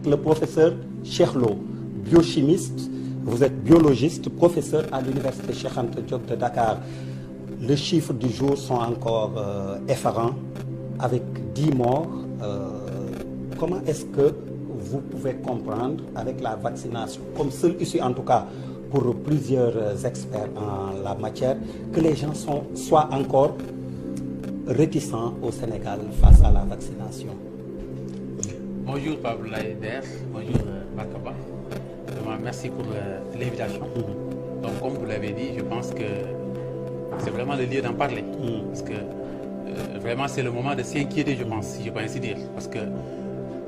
le professeur Cheikh Lo, biochimiste. Vous êtes biologiste, professeur à l'université Cheikh Anta Diop de Dakar. Les chiffres du jour sont encore effarants, avec 10 morts. Comment est-ce que vous pouvez comprendre avec la vaccination, comme seul issue en tout cas pour plusieurs experts en la matière, que les gens soient encore réticents au Sénégal face à la vaccination? Bonjour Pablo Laïder, bonjour Bakaba. Merci pour l'invitation. Donc comme vous l'avez dit, je pense que c'est vraiment le lieu d'en parler. Parce que vraiment c'est le moment de s'inquiéter, je pense, si je peux ainsi dire. Parce que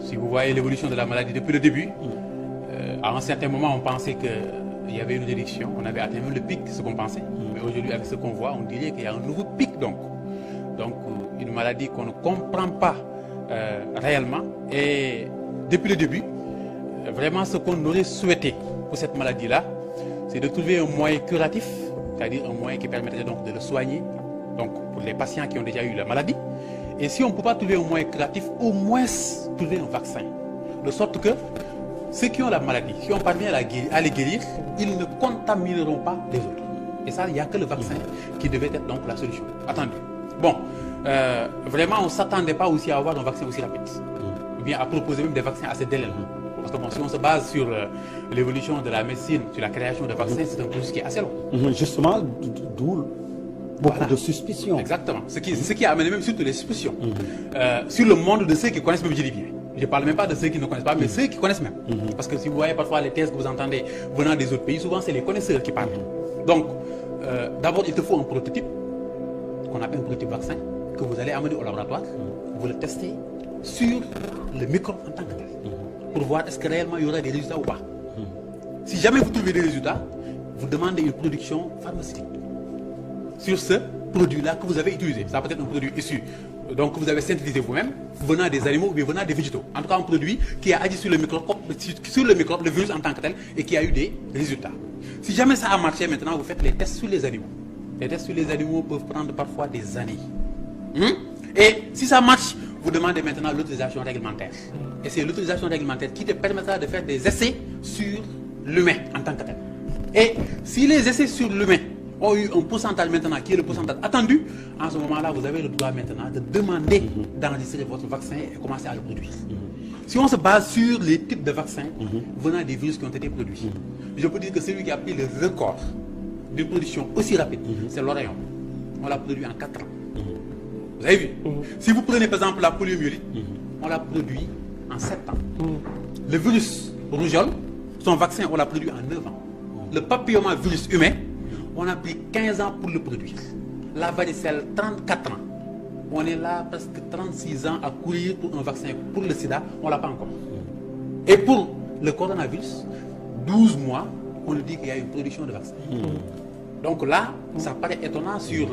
si vous voyez l'évolution de la maladie depuis le début, à un certain moment on pensait qu'il y avait une réduction, on avait atteint même le pic, ce qu'on pensait. Mais aujourd'hui avec ce qu'on voit, on dirait qu'il y a un nouveau pic donc. Donc une maladie qu'on ne comprend pas réellement. Et depuis le début, vraiment ce qu'on aurait souhaité pour cette maladie-là, c'est de trouver un moyen curatif, c'est-à-dire un moyen qui permettrait donc de le soigner, donc pour les patients qui ont déjà eu la maladie. Et si on ne peut pas trouver un moyen curatif, au moins trouver un vaccin. De sorte que ceux qui ont la maladie, si on parvient à les guérir, ils ne contamineront pas les autres. Et ça, il n'y a que le vaccin qui devait être donc la solution. Attendez. Bon, vraiment, on ne s'attendait pas aussi à avoir un vaccin aussi rapide. Ou bien à proposer même des vaccins à ces délais-là. Parce que bon, si on se base sur l'évolution de la médecine, sur la création de vaccins, c'est un processus qui est assez long. Justement, d'où beaucoup de suspicions. Exactement. Ce qui a amené même surtout les suspicions. Sur le monde de ceux qui connaissent même, je dis bien. Je ne parle même pas de ceux qui ne connaissent pas, mais ceux qui connaissent même. Parce que si vous voyez parfois les thèses que vous entendez venant des autres pays, souvent c'est les connaisseurs qui parlent. Donc, d'abord, il te faut un prototype, qu'on appelle un prototype vaccin, que vous allez amener au laboratoire, vous le testez sur le microbe en tant que tel, pour voir est-ce que réellement il y aura des résultats ou pas. Si jamais vous trouvez des résultats, vous demandez une production pharmaceutique sur ce produit-là que vous avez utilisé. Ça peut être un produit issu, donc que vous avez synthétisé vous-même, venant des animaux ou bien venant des végétaux. En tout cas, un produit qui a agi sur le microbe, le virus en tant que tel, et qui a eu des résultats. Si jamais ça a marché, maintenant vous faites les tests sur les animaux. Les tests sur les animaux peuvent prendre parfois des années. Et si ça marche, vous demandez maintenant l'autorisation réglementaire. Et c'est l'autorisation réglementaire qui te permettra de faire des essais sur l'humain en tant que tel. Et si les essais sur l'humain ont eu un pourcentage maintenant qui est le pourcentage attendu, en ce moment-là, vous avez le droit maintenant de demander d'enregistrer votre vaccin et commencer à le produire. Si on se base sur les types de vaccins venant des virus qui ont été produits, je peux dire que celui qui a pris le record d'une production aussi rapide, c'est l'Oréon. On l'a produit en 4 ans. Vous avez vu? Si vous prenez par exemple la poliomyélite, on l'a produit en 7 ans. Le virus rougeole, son vaccin, on l'a produit en 9 ans. Le papillomavirus humain, on a pris 15 ans pour le produire. La varicelle, 34 ans. On est là presque 36 ans à courir pour un vaccin. Pour le sida, on ne l'a pas encore. Et pour le coronavirus, 12 mois, on nous dit qu'il y a une production de vaccins. Donc là, ça paraît étonnant sur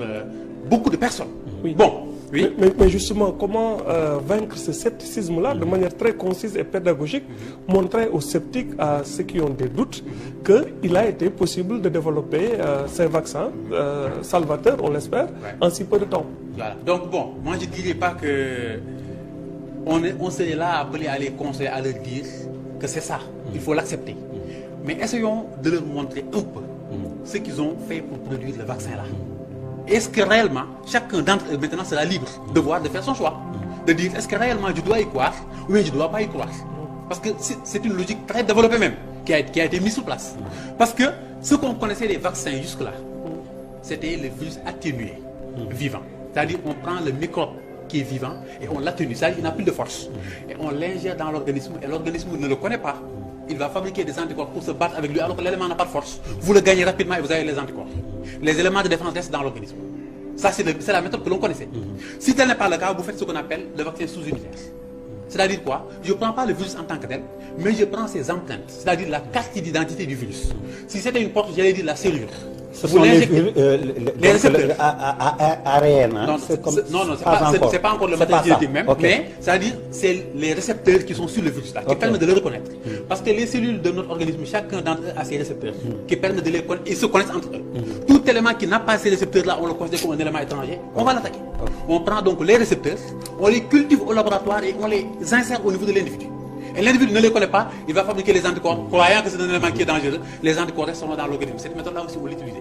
beaucoup de personnes. Bon. Oui. Mais justement, comment vaincre ce scepticisme-là de manière très concise et pédagogique, montrer aux sceptiques, à ceux qui ont des doutes, qu'il a été possible de développer ces vaccins salvateurs, on l'espère, en si peu de temps. Voilà. Donc bon, moi je ne dirais pas que on serait là appelé à les conseiller, à leur dire que c'est ça, il faut l'accepter. Mais essayons de leur montrer un peu ce qu'ils ont fait pour produire le vaccin-là. Est-ce que réellement, chacun d'entre eux maintenant sera libre de faire son choix, de dire est-ce que réellement je dois y croire ou bien je ne dois pas y croire. Parce que c'est une logique très développée même qui a été mise sur place. Parce que ce qu'on connaissait des vaccins jusque-là, c'était le virus atténué, vivant. C'est-à-dire on prend le microbe qui est vivant et on l'atténue, c'est-à-dire qu'il n'a plus de force. Et on l'ingère dans l'organisme et l'organisme ne le connaît pas. Il va fabriquer des anticorps pour se battre avec lui alors que l'élément n'a pas de force. Vous le gagnez rapidement et vous avez les anticorps. Les éléments de défense restent dans l'organisme. Ça, c'est la méthode que l'on connaissait. Si tel n'est pas le cas, vous faites ce qu'on appelle le vaccin sous-unitaire. C'est-à-dire quoi? Je ne prends pas le virus en tant que tel, mais je prends ses empreintes, c'est-à-dire la carte d'identité du virus. Si c'était une porte, j'allais dire la serrure. Ce sont les récepteurs ARN. Non, c'est pas encore le matériel génétique même, mais c'est-à-dire c'est les récepteurs qui sont sur le virus là, qui permettent de le reconnaître. Parce que les cellules de notre organisme, chacun d'entre eux a ses récepteurs qui permettent de les connaître, ils se connaissent entre eux. Tout élément qui n'a pas ces récepteurs là, on le considère comme un élément étranger, on va l'attaquer. On prend donc les récepteurs, on les cultive au laboratoire et on les insère au niveau de l'individu. Et l'individu ne les connaît pas, il va fabriquer les anticorps, croyant que c'est un élément qui est dangereux. Les anticorps restent dans l'organisme. Cette méthode-là aussi, on l'utilise.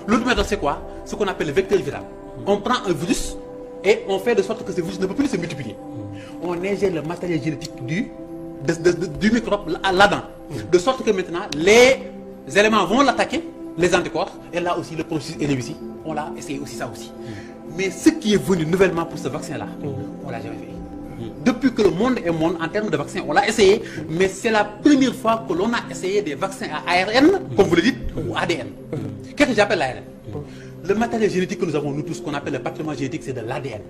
L'autre méthode, c'est quoi? Ce qu'on appelle le vecteur viral. On prend un virus et on fait de sorte que ce virus ne peut plus se multiplier. On ingère le matériel génétique du microbe là-dedans. De sorte que maintenant, les éléments vont l'attaquer, les anticorps, et là aussi, le processus est réussi. On l'a essayé aussi, ça aussi. Mais ce qui est venu nouvellement pour ce vaccin-là, on ne l'a jamais fait. Depuis que le monde est monde en termes de vaccins, on l'a essayé, mais c'est la première fois que l'on a essayé des vaccins à ARN, comme vous le dites, ou ADN. Qu'est-ce que j'appelle l'ARN? Le matériel génétique que nous avons, nous tous, qu'on appelle le patrimoine génétique, c'est de l'ADN.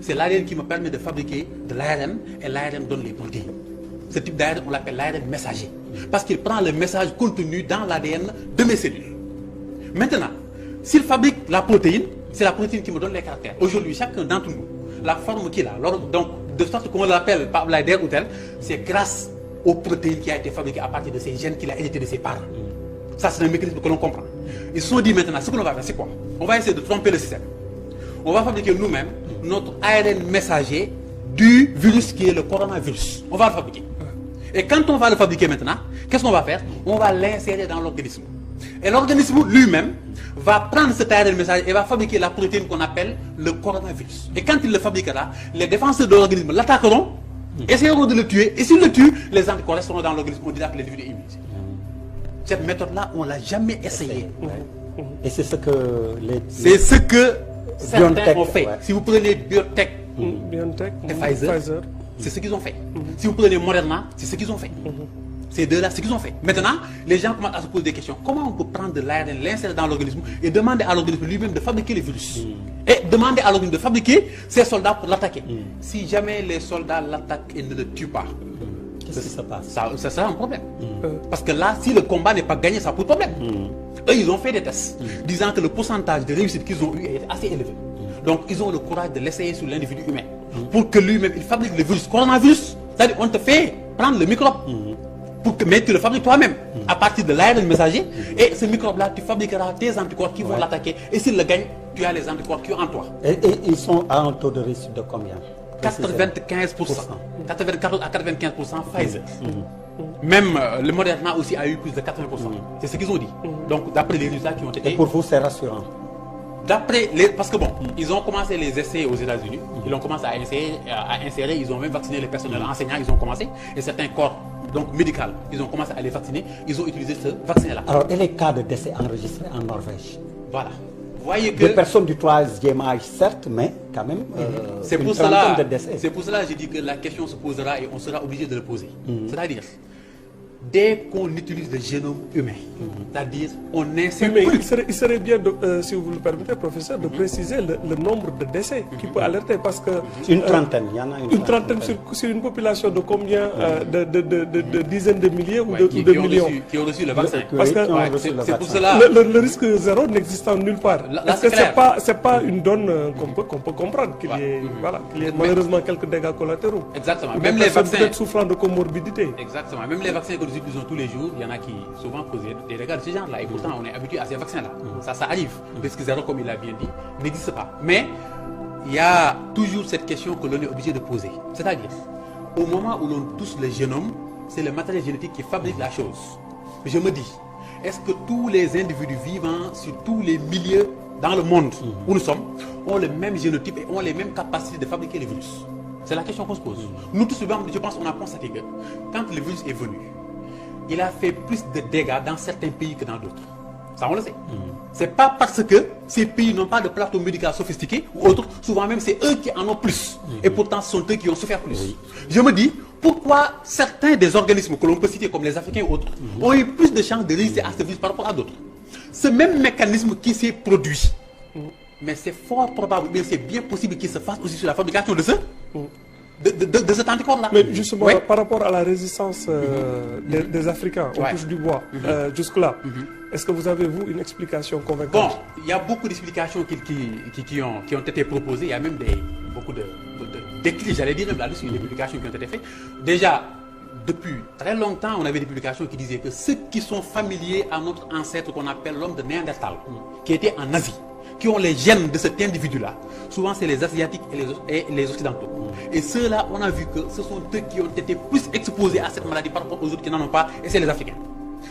C'est l'ADN qui me permet de fabriquer de l'ARN, et l'ARN donne les protéines. Ce type d'ARN, on l'appelle l'ARN messager, parce qu'il prend le message contenu dans l'ADN de mes cellules. Maintenant, s'il fabrique la protéine, c'est la protéine qui me donne les caractères. Aujourd'hui, chacun d'entre nous, la forme qu'il a, donc de sorte qu'on l'appelle par l'ADN ou tel, c'est grâce aux protéines qui a été fabriquées à partir de ces gènes qu'il a hérité de ses parents. Ça, c'est un mécanisme que l'on comprend. Ils se sont dit maintenant, ce que l'on va faire, c'est quoi? On va essayer de tromper le système. On va fabriquer nous-mêmes notre ARN messager du virus qui est le coronavirus. On va le fabriquer. Et quand on va le fabriquer maintenant, qu'est-ce qu'on va faire? On va l'insérer dans l'organisme. Et l'organisme lui-même va prendre cet ARN messager et va fabriquer la protéine qu'on appelle le coronavirus. Et quand il le fabriquera, les défenseurs de l'organisme l'attaqueront, essaieront de le tuer, et s'ils le tuent, les anticorps resteront dans l'organisme, on dira que l'individu est immunisé. Cette méthode-là, on ne l'a jamais essayée. Et c'est ce que c'est ce que certains BioNTech, ont fait. Ouais. Si vous prenez BioNTech BioNTech, et Pfizer, c'est ce qu'ils ont fait. Si vous prenez Moderna, c'est ce qu'ils ont fait. Ces deux-là, c'est ce qu'ils ont fait. Maintenant, les gens commencent à se poser des questions. Comment on peut prendre de l'ARN, l'insérer dans l'organisme et demander à l'organisme lui-même de fabriquer les virus et demander à l'organisme de fabriquer ses soldats pour l'attaquer. Si jamais les soldats l'attaquent et ne le tuent pas, qu'est-ce qui se passe? ça sera un problème. Parce que là, si le combat n'est pas gagné, ça pose problème. Eux, ils ont fait des tests disant que le pourcentage de réussite qu'ils ont eu est assez élevé. Donc, ils ont le courage de l'essayer sur l'individu humain pour que lui-même, il fabrique le virus coronavirus. C'est-à-dire, on te fait prendre le microbe. Mais tu le fabriques toi-même à partir de l'ARN messager, et ce microbe-là, tu fabriqueras tes anticorps qui vont l'attaquer, et s'il le gagne, tu as les anticorps qui sont en toi. Et ils sont à un taux de réussite de combien? 95%. 94 à 95% Pfizer. Même le Moderna aussi a eu plus de 80%. C'est ce qu'ils ont dit. Donc d'après les résultats qui ont été... Et pour vous, c'est rassurant? Parce que bon, ils ont commencé les essais aux États-Unis, ils ont commencé à insérer, ils ont même vacciné les personnels enseignants, ils ont commencé, et certains corps donc médical, ils ont commencé à les vacciner, ils ont utilisé ce vaccin-là. Alors, et les cas de décès enregistrés en Norvège? Voilà. Vous voyez que... Des personnes du troisième âge, certes, mais quand même, c'est une pour trentaine cela, de décès. c'est pour cela que j'ai dit que la question se posera et on sera obligé de le poser. C'est-à-dire, dès qu'on utilise le génome humain, c'est-à-dire on insère mais plus. il serait bien, si vous le permettez, professeur, de préciser le nombre de décès qui peut alerter, parce que... Une trentaine, il y en a une trentaine sur une population de combien de dizaines de milliers ou de millions qui ont reçu le vaccin. Parce que c'est pour cela... Le risque zéro n'existant nulle part. Est-ce que c'est pas une donne qu'on peut comprendre, qu'il y ait, qu'il y ait malheureusement quelques dégâts collatéraux? Exactement. Ou Même des les personnes vaccins... peut-être souffrant de comorbidité. Exactement. Même les vaccins que nous utilisons tous les jours, il y en a qui souvent posent des dégâts de ce genre-là. Et pourtant, on est habitué à ces vaccins-là. Ça arrive. Le risque zéro, comme il l'a bien dit, n'existe pas. Mais il y a toujours cette question que l'on est obligé de poser. C'est-à-dire, au moment où l'on touche le génome, c'est le matériel génétique qui fabrique la chose. Je me dis, est-ce que tous les individus vivants sur tous les milieux dans le monde où nous sommes ont le même génotype et ont les mêmes capacités de fabriquer les virus? C'est la question qu'on se pose. Nous tous, je pense qu'on a constaté que quand le virus est venu, il a fait plus de dégâts dans certains pays que dans d'autres. Ça, on le sait. C'est pas parce que ces pays n'ont pas de plateau médical sophistiqué ou autres, souvent même c'est eux qui en ont plus. Et pourtant, ce sont eux qui ont souffert plus. Je me dis, pourquoi certains des organismes que l'on peut citer comme les Africains ou autres ont eu plus de chances de résister à ce virus par rapport à d'autres? Ce même mécanisme qui s'est produit, mais c'est fort probable, mais c'est bien possible qu'il se fasse aussi sur la fabrication de ce de cet anticorps-là. Mais justement, par rapport à la résistance des Africains, on touche du bois, jusque-là, est-ce que vous avez, vous, une explication convaincante? Bon, il y a beaucoup d'explications qui ont été proposées. Il y a même beaucoup d'écrits, j'allais dire, même là-dessus, des publications qui ont été faites. Déjà, depuis très longtemps, on avait des publications qui disaient que ceux qui sont familiers à notre ancêtre qu'on appelle l'homme de Néandertal, qui était en Asie, qui ont les gènes de cet individu-là, souvent c'est les Asiatiques et les Occidentaux. Et ceux-là, on a vu que ce sont eux qui ont été plus exposés à cette maladie par rapport aux autres qui n'en ont pas, et c'est les Africains.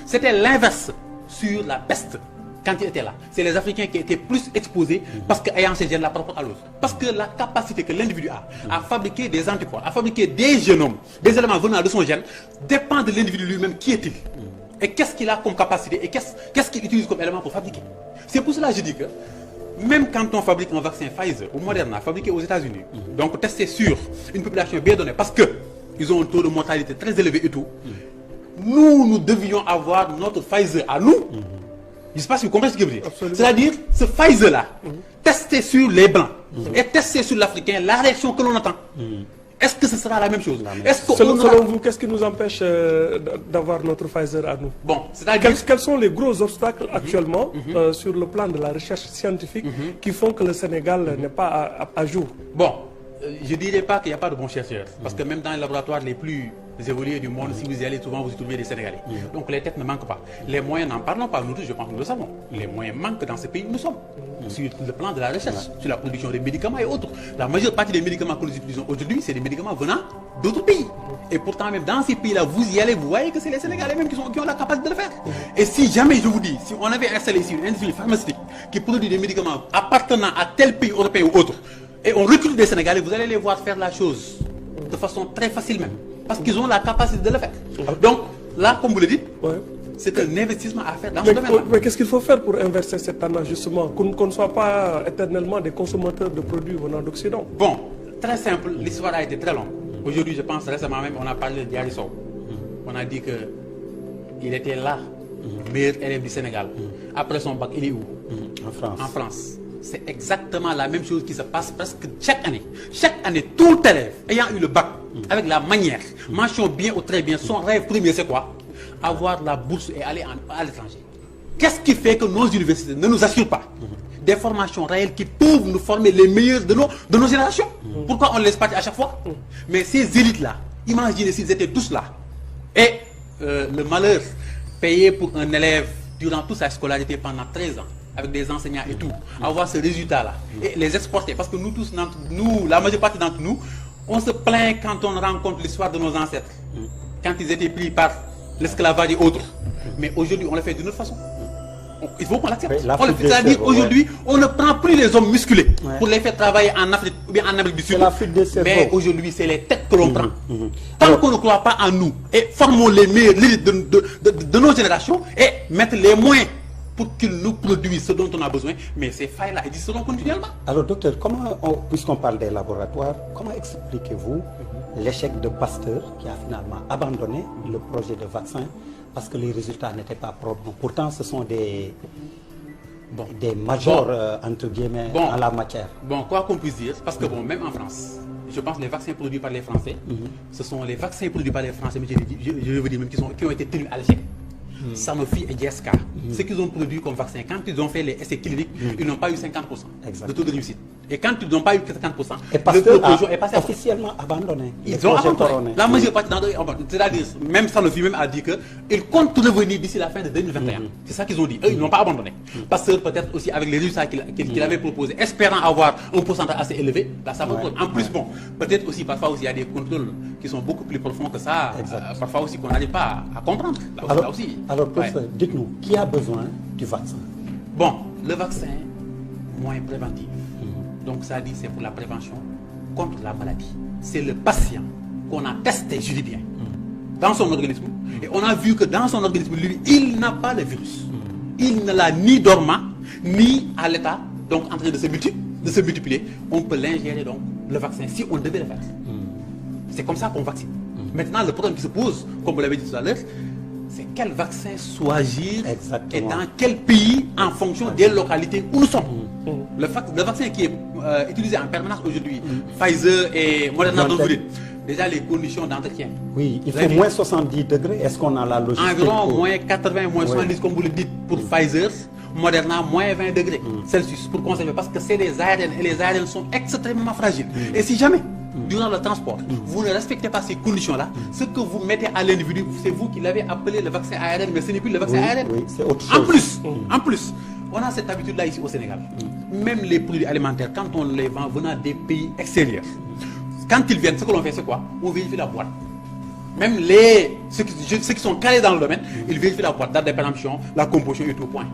C'était l'inverse sur la peste. Quand il était là, c'est les Africains qui étaient plus exposés parce qu'ayant ces gènes-là par rapport à l'autre. Parce que la capacité que l'individu a à fabriquer des anticorps, à fabriquer des génomes, des éléments venant de son gène, dépend de l'individu lui-même. Qui est-il? Et qu'est-ce qu'il a comme capacité? Et qu'est-ce qu'il utilise comme élément pour fabriquer? C'est pour cela que je dis que même quand on fabrique un vaccin Pfizer ou Moderna fabriqué aux États-Unis, donc testé sur une population bien donnée, parce qu'ils ont un taux de mortalité très élevé et tout, nous devions avoir notre Pfizer à nous. Je ne sais pas si vous comprenez ce que je veux dire. C'est-à-dire, ce Pfizer-là, testé sur les Blancs et testé sur l'Africain, la réaction que l'on attend, est-ce que ce sera la même chose? Selon vous, qu'est-ce qui nous empêche d'avoir notre Pfizer à nous? Bon, c'est-à-dire... Quels sont les gros obstacles actuellement sur le plan de la recherche scientifique qui font que le Sénégal n'est pas à jour? Bon, je ne dirais pas qu'il n'y a pas de bons chercheurs. Parce que même dans les laboratoires les plus évolués du monde, si vous y allez souvent, vous y trouvez des Sénégalais. Donc les têtes ne manquent pas. Les moyens, n'en parlons pas, nous tous, je pense que nous le savons. Les moyens manquent dans ce pays où nous sommes. Sur le plan de la recherche, sur la production des médicaments et autres. La majeure partie des médicaments que nous utilisons aujourd'hui, c'est des médicaments venant d'autres pays. Et pourtant, même dans ces pays-là, vous y allez, vous voyez que c'est les Sénégalais même qui ont la capacité de le faire. Et si jamais, je vous dis, si on avait installé ici une industrie pharmaceutique qui produit des médicaments appartenant à tel pays européen ou autre, et on recrute des Sénégalais, vous allez les voir faire la chose de façon très facile même. Parce qu'ils ont la capacité de le faire. Donc, là, comme vous le dites, c'est un investissement à faire dans ce domaine-là. Mais qu'est-ce qu'il faut faire pour inverser cette tendance, justement, qu'on ne soit pas éternellement des consommateurs de produits venant d'Occident? Bon, très simple, l'histoire a été très longue. Aujourd'hui, je pense récemment même, on a parlé de Diary Sow. On a dit qu'il était là, meilleur élève du Sénégal. Après son bac, il est où? En France. En France. C'est exactement la même chose qui se passe presque chaque année. Chaque année, tout élève ayant eu le bac, avec la manière, mention bien ou très bien, son rêve premier, c'est quoi? Avoir la bourse et aller à l'étranger. Qu'est-ce qui fait que nos universités ne nous assurent pas des formations réelles qui peuvent nous former les meilleurs de nos générations? Pourquoi on les partit à chaque fois? Mais ces élites-là, imaginez s'ils étaient tous là. Et le malheur payé pour un élève durant toute sa scolarité pendant 13 ans, avec des enseignants et tout, avoir ce résultat-là, et les exporter. Parce que nous tous, la majeure partie d'entre nous, on se plaint quand on rencontre l'histoire de nos ancêtres, quand ils étaient pris par l'esclavage et autres. Mais aujourd'hui, on le fait d'une autre façon. Il faut qu'on l'accepte. C'est-à-dire aujourd'hui, on ne prend plus les hommes musclés pour les faire travailler en Afrique ou bien en Amérique du Sud. Mais aujourd'hui, c'est les têtes que l'on prend. Tant qu'on ne croit pas en nous et formons les meilleurs de nos générations et mettre les moyens pour qu'ils nous produisent ce dont on a besoin, mais ces failles-là existeront continuellement. Alors docteur, puisqu'on parle des laboratoires, comment expliquez-vous l'échec de Pasteur qui a finalement abandonné le projet de vaccin parce que les résultats n'étaient pas probants? Pourtant, ce sont des majors, entre guillemets, en la matière. Bon, quoi qu'on puisse dire, parce que même en France, je pense que les vaccins produits par les Français, ce sont les vaccins produits par les Français, mais je veux dire même qui ont été tenus à l'échec. Sanofi et GSK, ce qu'ils ont produit comme vaccin, quand ils ont fait les essais cliniques, ils n'ont pas eu 50% de taux de réussite. Et quand ils n'ont pas eu 50%, le projet est passé officiellement abandonné. Ils ont abandonné. La majeure partie d'entre eux, c'est-à-dire, même Sanofi même a dit qu'ils comptent revenir d'ici la fin de 2021. C'est ça qu'ils ont dit. Eux, ils n'ont pas abandonné. Parce que peut-être aussi avec les résultats qu'il avait proposés, espérant avoir un pourcentage assez élevé, là, ça va. En plus, peut-être aussi, parfois aussi, il y a des contrôles qui sont beaucoup plus profonds que ça. Parfois aussi, qu'on n'arrive pas à comprendre. Là aussi. Alors, professeur, dites-nous, qui a besoin du vaccin? Bon, le vaccin, moyen préventif. Donc, ça dit, c'est pour la prévention contre la maladie. C'est le patient qu'on a testé, je dis bien, dans son organisme. Et on a vu que dans son organisme, lui, il n'a pas le virus. Il ne l'a ni dormant, ni à l'état, donc en train de se multiplier. On peut l'ingérer, donc, le vaccin, si on devait le faire. C'est comme ça qu'on vaccine. Maintenant, le problème qui se pose, comme vous l'avez dit tout à l'heure, c'est quel vaccin choisir et dans quel pays en fonction des localités où nous sommes. Le vaccin qui est utilisé en permanence aujourd'hui, Pfizer et Moderna, dont vous dites, déjà les conditions d'entretien. Oui, il faut moins 70 degrés. Est-ce qu'on a la logistique? Environ moins 80, moins 70, comme vous le dites, pour Pfizer. Moderna, moins 20 degrés Celsius pour conserver, parce que c'est des ARN et les ARN sont extrêmement fragiles. Et si jamais, durant le transport, vous ne respectez pas ces conditions-là, ce que vous mettez à l'individu, c'est vous qui l'avez appelé le vaccin ARN, mais ce n'est plus le vaccin ARN. Oui, c'est autre chose. En plus, on a cette habitude-là ici au Sénégal. Même les produits alimentaires, quand on les vend venant des pays extérieurs, quand ils viennent, ce que l'on fait, c'est quoi? On vérifie la boîte. Même ceux qui sont calés dans le domaine, ils vérifient la boîte, date de péremption, la composition et tout, point.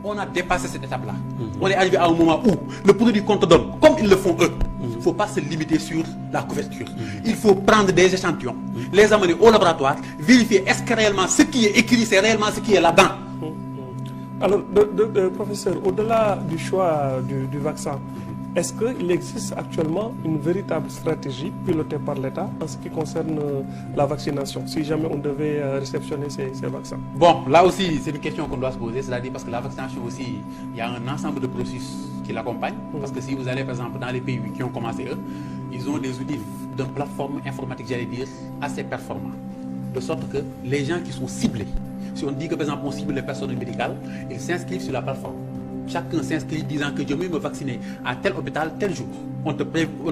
On a dépassé cette étape-là. On est arrivé à un moment où le produit qu'on te donne, comme ils le font eux, il ne faut pas se limiter sur la couverture. Il faut prendre des échantillons, les amener au laboratoire, vérifier est-ce que réellement ce qui est écrit, c'est réellement ce qui est là-dedans. Alors, professeur, au-delà du choix du vaccin, est-ce qu'il existe actuellement une véritable stratégie pilotée par l'État en ce qui concerne la vaccination, si jamais on devait réceptionner ces vaccins? Bon, là aussi, c'est une question qu'on doit se poser, c'est-à-dire parce que la vaccination aussi, il y a un ensemble de processus qui l'accompagnent. Parce que si vous allez, par exemple, dans les pays qui ont commencé eux, ils ont des outils d'une plateforme informatique, j'allais dire, assez performants. De sorte que les gens qui sont ciblés, si on dit que, par exemple, on cible les personnes médicales, ils s'inscrivent sur la plateforme. Chacun s'inscrit disant que je vais me vacciner à tel hôpital, tel jour. On te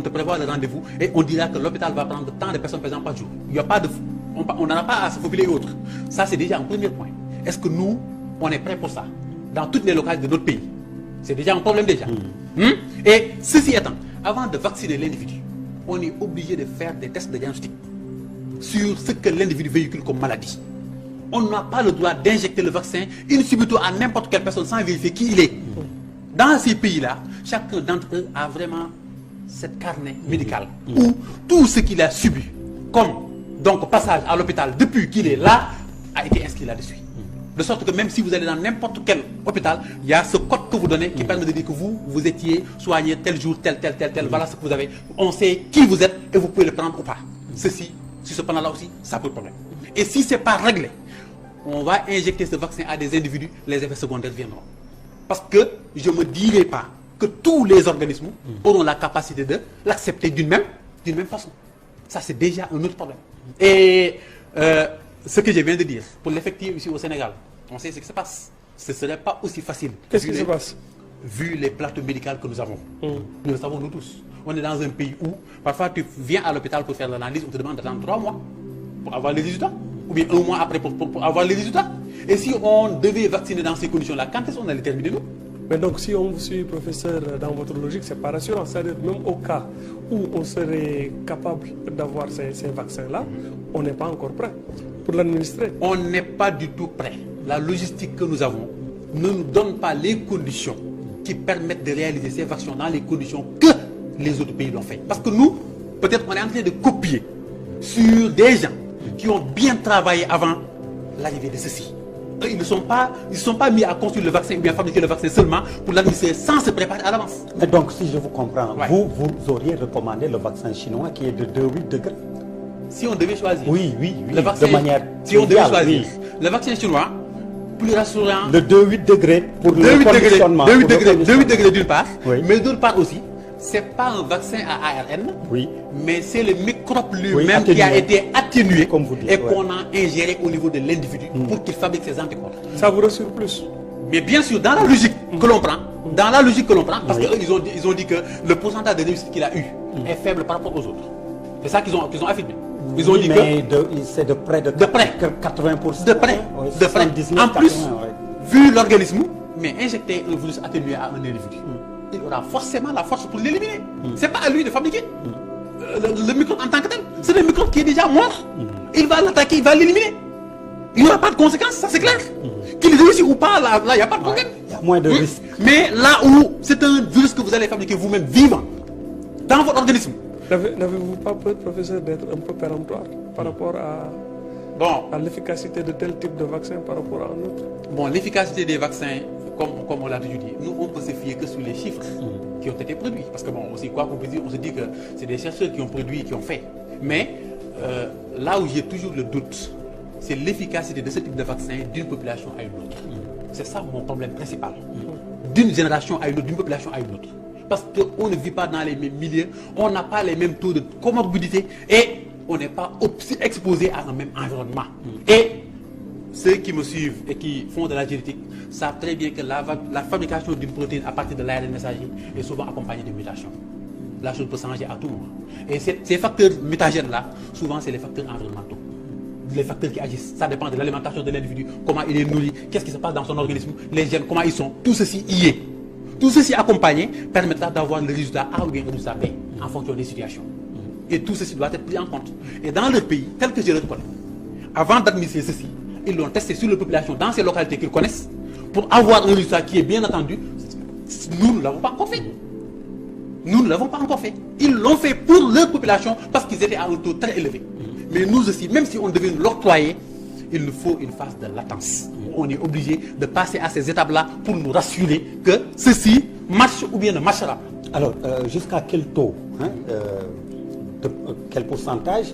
prévoit le rendez-vous et on dira que l'hôpital va prendre tant de personnes, par exemple, par jour. Il n'y a pas de... On n'en a pas à se faufiler et autres. Ça, c'est déjà un premier point. Est-ce que nous, on est prêts pour ça? Dans toutes les localités de notre pays. C'est déjà un problème déjà. Et ceci étant, avant de vacciner l'individu, on est obligé de faire des tests de diagnostic sur ce que l'individu véhicule comme maladie. On n'a pas le droit d'injecter le vaccin in subito à n'importe quelle personne sans vérifier qui il est. Dans ces pays-là, chacun d'entre eux a vraiment cette carnet médical où tout ce qu'il a subi, comme donc passage à l'hôpital depuis qu'il est là, a été inscrit là-dessus. De sorte que même si vous allez dans n'importe quel hôpital, il y a ce code que vous donnez qui permet de dire que vous étiez soigné tel jour, tel, voilà ce que vous avez. On sait qui vous êtes et vous pouvez le prendre ou pas. Ceci, sur ce plan-là aussi, ça pose problème. Et si ce n'est pas réglé, on va injecter ce vaccin à des individus, les effets secondaires viendront. Parce que je ne me dirai pas que tous les organismes auront la capacité de l'accepter d'une même façon. Ça, c'est déjà un autre problème. Et ce que je viens de dire, pour l'effectif ici au Sénégal, on sait ce qui se passe. Ce ne serait pas aussi facile. Qu'est-ce qui se passe? Vu les plateaux médicaux que nous avons. Nous le savons nous tous. On est dans un pays où, parfois, tu viens à l'hôpital pour faire l'analyse, on te demande d'attendre 3 mois pour avoir les résultats. Ou bien 1 mois après pour avoir les résultats. Et si on devait vacciner dans ces conditions-là, quand est-ce qu'on allait terminer nous? Mais donc si on vous suit, professeur, dans votre logique, c'est pas rassurant. C'est-à-dire même au cas où on serait capable d'avoir ces vaccins-là, on n'est pas encore prêt pour l'administrer. On n'est pas du tout prêt. La logistique que nous avons ne nous donne pas les conditions qui permettent de réaliser ces vaccins dans les conditions que les autres pays l'ont fait. Parce que nous, peut-être on est en train de copier sur des gens qui ont bien travaillé avant l'arrivée de ceci. Ils ne sont pas mis à construire le vaccin ou bien fabriquer le vaccin seulement pour l'administrer sans se préparer à l'avance. Mais donc, si je vous comprends, Ouais. vous auriez recommandé le vaccin chinois qui est de 2,8 degrés. Si on devait choisir, Oui, le vaccin, de manière si on devait idéale, choisir, oui. le vaccin chinois, plus rassurant, Le 2,8 degrés pour le 2,8 conditionnement. degrés d'une part, Oui. mais d'autre part aussi, c'est pas un vaccin à ARN, Oui. mais c'est le microbe lui-même Oui, qui a atténué. été atténué Comme vous dites, et ouais. qu'on a ingéré au niveau de l'individu pour qu'il fabrique ses anticorps. Ça vous rassure plus? Mais bien sûr, dans la logique que l'on prend, parce Oui. qu'ils ont dit que le pourcentage de réussite qu'il a eu est faible par rapport aux autres. C'est ça qu'ils ont affirmé. Ils ont Oui, dit mais c'est de près de, De près. 80%. de près, Oui, de près. 79, En plus, 80, ouais. vu l'organisme, mais injecter un virus atténué à un individu, il aura forcément la force pour l'éliminer. C'est pas à lui de fabriquer le microbe en tant que tel. C'est le microbe qui est déjà mort. Il va l'attaquer, il va l'éliminer. Il n'y aura pas de conséquences, ça c'est clair. Qu'il réussisse ou pas, là, il n'y a pas de problème. Il y a moins de risques. Mais là où c'est un virus que vous allez fabriquer vous-même vivant, dans votre organisme. N'avez-vous pas peur, professeur, d'être un peu péremptoire par rapport à l'efficacité de tel type de vaccin par rapport à un autre? Bon, l'efficacité des vaccins, comme on l'a toujours dit, nous on peut se fier que sur les chiffres qui ont été produits. Parce que bon, aussi quoi qu'on puisse dire, on se dit que c'est des chercheurs qui ont produit, qui ont fait. Mais là où j'ai toujours le doute, c'est l'efficacité de ce type de vaccin d'une population à une autre. C'est ça mon problème principal. D'une génération à une autre, d'une population à une autre. Parce qu'on ne vit pas dans les mêmes milieux, on n'a pas les mêmes taux de comorbidité et on n'est pas exposé à un même environnement. Et ceux qui me suivent et qui font de la génétique savent très bien que la fabrication d'une protéine à partir de l'ARN messager est souvent accompagnée de mutations. La chose peut changer à tout moment. Et ces facteurs mutagènes-là, souvent c'est les facteurs environnementaux. Les facteurs qui agissent, ça dépend de l'alimentation de l'individu, comment il est nourri, qu'est-ce qui se passe dans son organisme, les gènes, comment ils sont, tout ceci y est. Tout ceci accompagné permettra d'avoir le résultat A ou bien le résultat B en fonction des situations. Et tout ceci doit être pris en compte. Et dans le pays, tel que je le connais, avant d'administrer ceci, ils l'ont testé sur la population dans ces localités qu'ils connaissent pour avoir un résultat qui est bien attendu. Nous ne l'avons pas encore fait. Nous ne l'avons pas encore fait. Ils l'ont fait pour leur population parce qu'ils étaient à un taux très élevé. Mais nous aussi, même si on devait nous l'octroyer, il nous faut une phase de latence. On est obligé de passer à ces étapes-là pour nous rassurer que ceci marche ou bien ne marchera pas. Alors, jusqu'à quel taux, quel pourcentage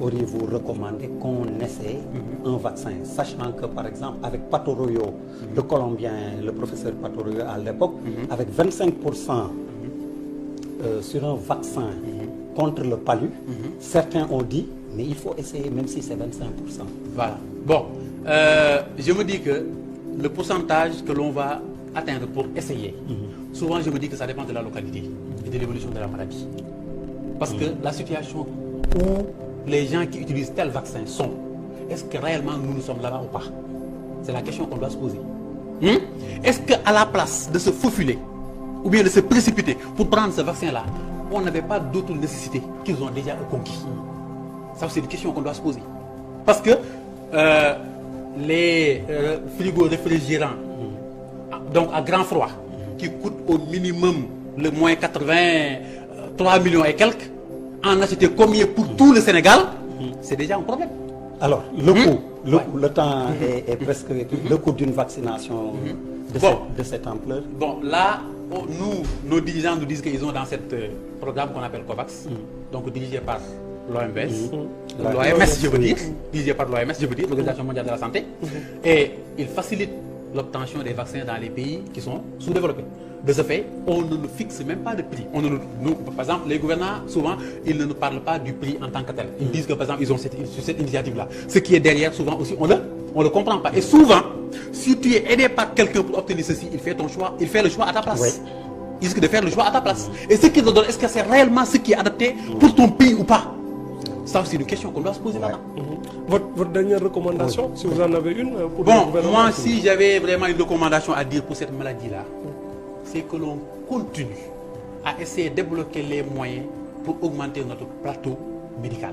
auriez-vous recommandé qu'on essaie un vaccin, sachant que, par exemple, avec Patoroyo, le Colombien, le professeur Patoroyo à l'époque, avec 25% sur un vaccin contre le palu, certains ont dit, mais il faut essayer même si c'est 25%. Voilà. Bon, je me dis que le pourcentage que l'on va atteindre pour essayer, souvent je me dis que ça dépend de la localité et de l'évolution de la maladie. Parce que la situation où les gens qui utilisent tel vaccin sont, est-ce que réellement nous sommes là-bas ou pas? C'est la question qu'on doit se poser. Est-ce qu'à la place de se faufiler ou bien de se précipiter pour prendre ce vaccin-là, on n'avait pas d'autres nécessités qu'ils ont déjà conquis? Ça, c'est une question qu'on doit se poser. Parce que les frigos réfrigérants, donc à grand froid, qui coûtent au minimum le moins 83 millions et quelques, en acheter combien pour tout le Sénégal, c'est déjà un problème. Alors, le coût, le temps est presque le coût d'une vaccination de cette ampleur. Bon, là, nos dirigeants nous disent qu'ils ont dans ce programme qu'on appelle COVAX, donc dirigé par l'OMS, l'OMS, je veux dire, dirigé par l'OMS, je veux dire, l'Organisation mondiale de la santé, et il facilite l'obtention des vaccins dans les pays qui sont sous-développés. De ce fait, on ne nous fixe même pas de prix. Par exemple, les gouvernants, souvent, ils ne nous parlent pas du prix en tant que tel. Ils disent que, par exemple, ils ont cette initiative-là. Ce qui est derrière, souvent aussi, on ne le comprend pas. Et souvent, si tu es aidé par quelqu'un pour obtenir ceci, il fait ton choix, il fait le choix à ta place. Oui. Il risque de faire le choix à ta place. Et ce qu'il te donne, est-ce que c'est réellement ce qui est adapté pour ton pays ou pas? Ça, c'est une question qu'on doit se poser là-dedans. Votre dernière recommandation, si vous en avez une pour bon, le gouvernement? Moi, si j'avais vraiment une recommandation à dire pour cette maladie-là, c'est que l'on continue à essayer de débloquer les moyens pour augmenter notre plateau médical.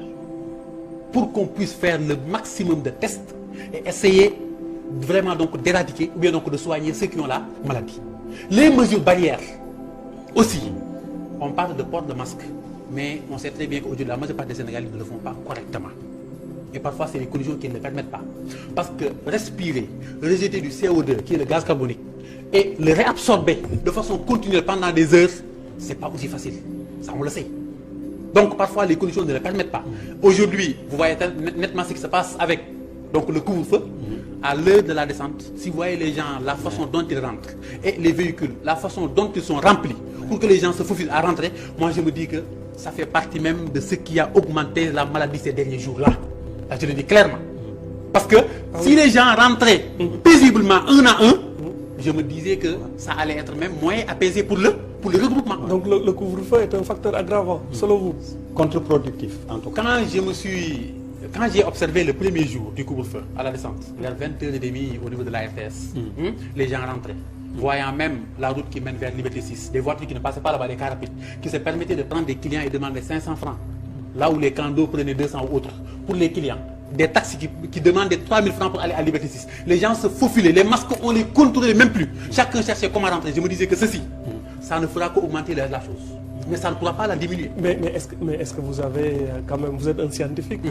Pour qu'on puisse faire le maximum de tests et essayer vraiment donc d'éradiquer ou bien donc de soigner ceux qui ont la maladie. Les mesures barrières aussi, on parle de port de masque, mais on sait très bien qu'aujourd'hui la majeure partie des Sénégalais ne le font pas correctement. Et parfois c'est les conditions qui ne le permettent pas. Parce que respirer, rejeter du CO2 qui est le gaz carbonique, et le réabsorber de façon continuelle pendant des heures, c'est pas aussi facile. Ça, on le sait. Donc, parfois, les conditions ne le permettent pas. Aujourd'hui, vous voyez nettement ce qui se passe avec donc, le couvre-feu. À l'heure de la descente, si vous voyez les gens, la façon dont ils rentrent, et les véhicules, la façon dont ils sont remplis, pour que les gens se faufilent à rentrer, moi, je me dis que ça fait partie même de ce qui a augmenté la maladie ces derniers jours-là. Là, je le dis clairement. Parce que si les gens rentraient paisiblement un à un, je me disais que ça allait être même moins apaisé pour le regroupement. Donc le couvre-feu est un facteur aggravant, selon vous? Contre-productif, en tout cas. Quand j'ai observé le premier jour du couvre-feu à la descente, vers 20h30 au niveau de la RTS, les gens rentraient, voyant même la route qui mène vers Liberté 6, des voitures qui ne passaient pas là-bas, des cars rapides, qui se permettaient de prendre des clients et demander 500 francs, là où les clandos prenaient 200 ou autres, pour les clients. Des taxis qui demandaient 3000 francs pour aller à Liberté 6. Les gens se faufilaient, les masques, on les contrôlait même plus. Chacun cherchait comment rentrer. Je me disais que ceci, ça ne fera qu'augmenter la chose. Mais ça ne pourra pas la diminuer. Mais est-ce que vous avez quand même, vous êtes un scientifique,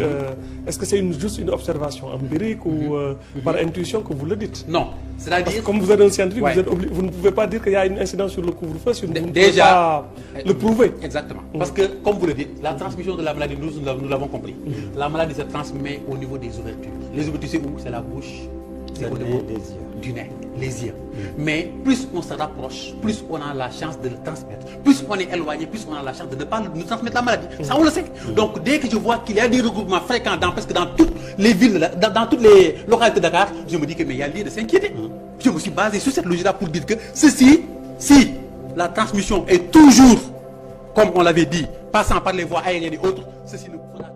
est-ce que c'est juste une observation empirique ou par intuition que vous le dites? Non, c'est-à-dire... Comme vous êtes un scientifique, vous ne pouvez pas dire qu'il y a une incidence sur le couvre-feu si vous ne pouvez pas le prouver. Exactement. Parce que, comme vous le dites, la transmission de la maladie, nous l'avons compris. La maladie se transmet au niveau des ouvertures. Les ouvertures, c'est où? C'est la bouche, c'est au niveau des yeux. Du nez, les yeux. Mais plus on se rapproche, plus on a la chance de le transmettre. Plus on est éloigné, plus on a la chance de ne pas nous transmettre la maladie. Ça, on le sait. Donc, dès que je vois qu'il y a des regroupements fréquents presque dans toutes les villes, dans toutes les localités de Dakar, je me dis que mais il y a lieu de s'inquiéter. Je me suis basé sur cette logique-là pour dire que ceci, si la transmission est toujours, comme on l'avait dit, passant par les voies aériennes et autres, ceci ne pourra